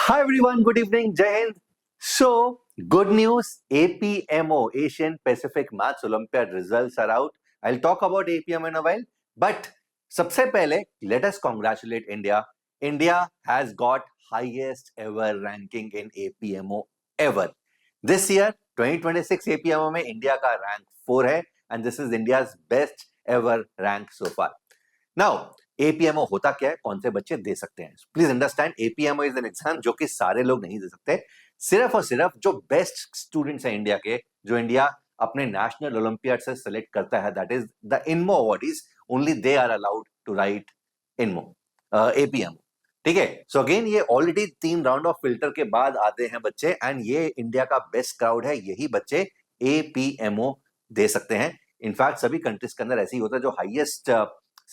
Hi everyone, good evening, Jai Hind. So, good news, APMO, Asian Pacific Maths Olympiad results are out. I'll talk about APMO in a while, but सबसे पहले, let us congratulate India. India has got highest ever ranking in APMO ever. This year, 2026 APMO में India का rank 4 है and this is India's best ever rank so far. Now, एपीएमओ होता क्या है, कौन से बच्चे दे सकते हैं? Please understand, APMO is an exam जो कि सारे लोग नहीं दे सकते, सिर्फ और सिर्फ जो बेस्ट स्टूडेंट्स हैं इंडिया के, जो इंडिया अपने नेशनल ओलंपियाड से सिलेक्ट करता है, that is the INMO awardees, only they are allowed to write INMO APMO. ठीक है, सो अगेन ये ऑलरेडी 3 राउंड ऑफ फिल्टर के बाद आते हैं बच्चे, एंड ये इंडिया का बेस्ट क्राउड है, यही बच्चे एपीएमओ दे सकते हैं. इनफैक्ट सभी कंट्रीज के अंदर ऐसे ही होता है, जो हाईएस्ट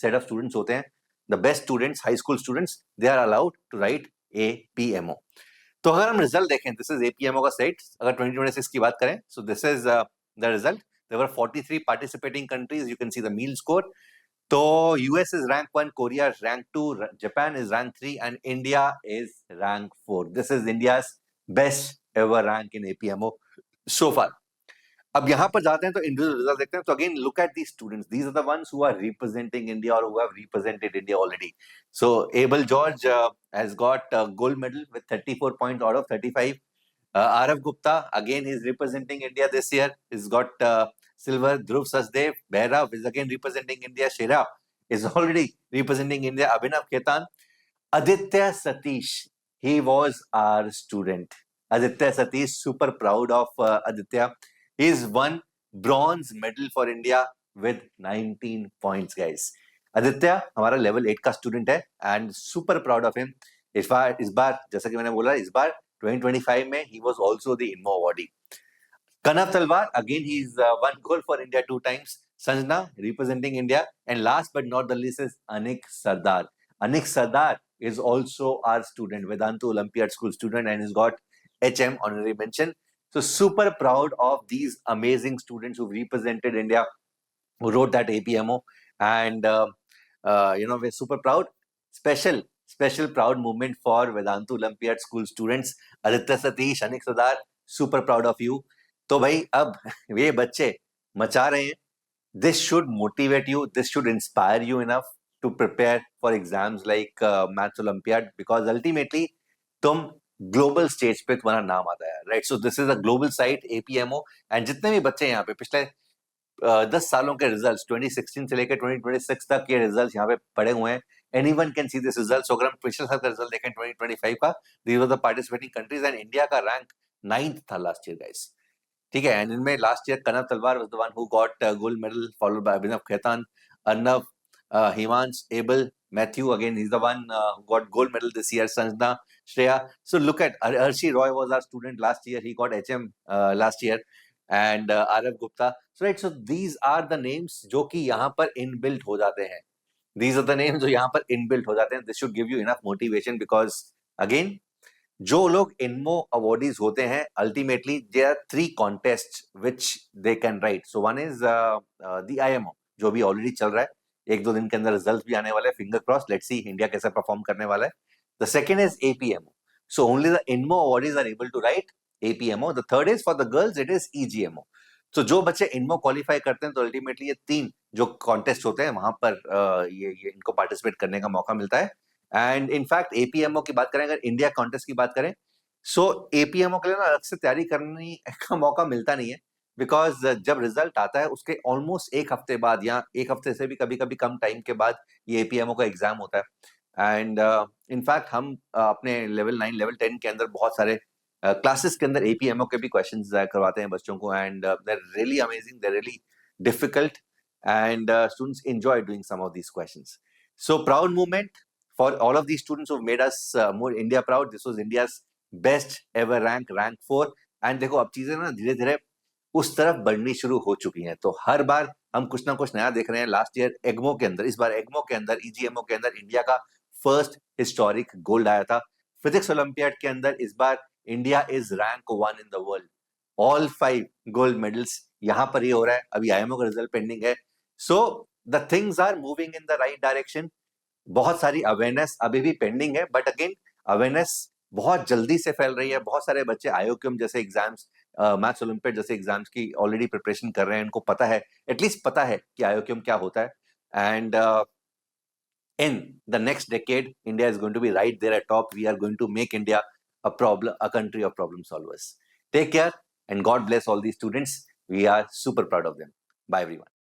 सेट ऑफ स्टूडेंट्स होते हैं, the best students, high school students, they are allowed to write APMO. तो अगर हम रिजल्ट देखें, दिस इज APMO का सेट. अगर 2026 की बात करें, so this is the result. There were 43 participating countries. You can see the mean score. तो US is rank 1, Korea is rank 2, Japan is rank 3, and India is rank 4. This is India's best ever rank in APMO so far. अब यहां पर जाते हैं तो individual result देखते हैं. तो again look at these students, these are the ones who are representing India और who have represented India already. So Abel George has got gold medal with 34 points out of 35. Aarav Gupta again is representing India this year, is got silver. Dhruv Sachdev Bhairav is again representing India. Shera is already representing India. Abhinav Khetan. Aditya Satish, he was our student. Aditya Satish, super proud of Aditya. He's won bronze medal for India with 19 points, guys. Aditya हमारा level 8 का student है and super proud of him. इस बार जैसा कि मैंने बोला, इस बार 2025 में he was also the INMO awardee. Kanav Talwar, again he's won gold for India 2 times. Sanjana representing India, and last but not the least is Anik Sardar. Anik Sardar is also our student, Vedantu Olympiad School student, and he's got HM honorary mention. So super proud of these amazing students who represented India, who wrote that APMO, and we're super proud. Special proud moment for Vedantu Olympiad School students. Aditya Satish, Anik Sardar, super proud of you. तो भाई अब ये बच्चे मचा रहे हैं. This should motivate you. This should inspire you enough to prepare for exams like Maths Olympiad, because ultimately तुम global stage पे तुम्हारा नाम आता है, right? So this is a global site APMO, and जितने भी बच्चे यहाँ पे पिछले 10 सालों के रिजल्ट्स 2016 से लेकर 2026 तक के रिजल्ट्स यहाँ पे पड़े हुए हैं. Anyone can see this results. अगर हम पिछले साल का रिजल्ट देखें 2025 का, these were the participating countries, and India का रैंक 9th था लास्ट ईयर, गाइस. ठीक है, एंड इनमें last year Kanav Talwar was the one who got gold medal, followed by Abhinav Khetan, Arnav, Himansh, Abel, Matthew, again he's the one who got gold medal this year. Sanjana, Shreya. So look at Arshi Roy was our student last year. He got HM last year, and Arav Gupta. So right, so these are the names जो कि यहाँ पर inbuilt हो जाते हैं. These are the names जो यहाँ पर inbuilt हो जाते हैं. This should give you enough motivation, because again जो लोग इनमो अवॉर्डीज होते हैं, ultimately there are 3 contest which they can write. So one is the IMO, जो भी ऑलरेडी चल रहा है. 1-2 दिन के अंदर रिजल्ट भी आने वाले हैं. Finger cross, let's see India कैसे परफॉर्म करने वाला है. The second is APMO. So only the INMO awardees are able to write APMO. The third is for the girls, it is EGMO. तो जो बच्चे इनमो क्वालिफाई करते हैं, तो अल्टीमेटली ये 3 जो कॉन्टेस्ट होते हैं वहां पर ये इनको पार्टिसिपेट करने का मौका मिलता है. एंड इनफैक्ट APMO की बात करें, अगर इंडिया कॉन्टेस्ट की बात करें, सो APMO के लिए ना अलग से तैयारी करने का मौका मिलता नहीं है, बिकॉज जब रिजल्ट आता है उसके ऑलमोस्ट 1 हफ्ते बाद, या 1 हफ्ते से भी कभी कभी कम टाइम के बाद ये APMO का एग्जाम होता है. एंड इनफैक्ट हम अपने लेवल 9 लेवल 10 के अंदर बहुत सारे क्लासेस के अंदर APMO के भी क्वेश्चन करवाते हैं बच्चों को, and they are really amazing, they are really difficult, and students enjoy doing some of these questions. So proud moment for all of these students who've made us more India proud. This was India's best ever rank 4. And देखो अब चीजें ना धीरे धीरे उस तरफ बढ़नी शुरू हो चुकी हैं. तो हर बार हम कुछ ना कुछ नया देख रहे हैं. लास्ट ईयर EGMO के अंदर, इस बार EGMO के अंदर, EGMO के अंदर इंडिया का फर्स्ट हिस्टोरिक गोल्ड आया था. फिजिक्स ओलंपियाड के अंदर इस बार India is rank 1 in the world. All 5 gold medals यहाँ पर ही हो रहा है. अभी IMO का रिजल्ट पेंडिंग है. सो the things are moving in the right direction. बहुत सारी अवेयरनेस अभी भी पेंडिंग है, बट अगेन अवेयरनेस बहुत जल्दी से फैल रही है। बहुत सारे बच्चे आईओक्यूएम जैसे एग्जाम्स, मैथ्स ओलंपियाड जैसे एग्जाम्स की ऑलरेडी प्रिपरेशन कर रहे हैं। उनको पता है, एटलीस्ट पता है कि आईओक्यूएम क्या होता है। And in the next decade, India is going to be right there at top. We are going to make India a country of problem solvers. Take care and God bless all these students. We are super proud of them. Bye everyone.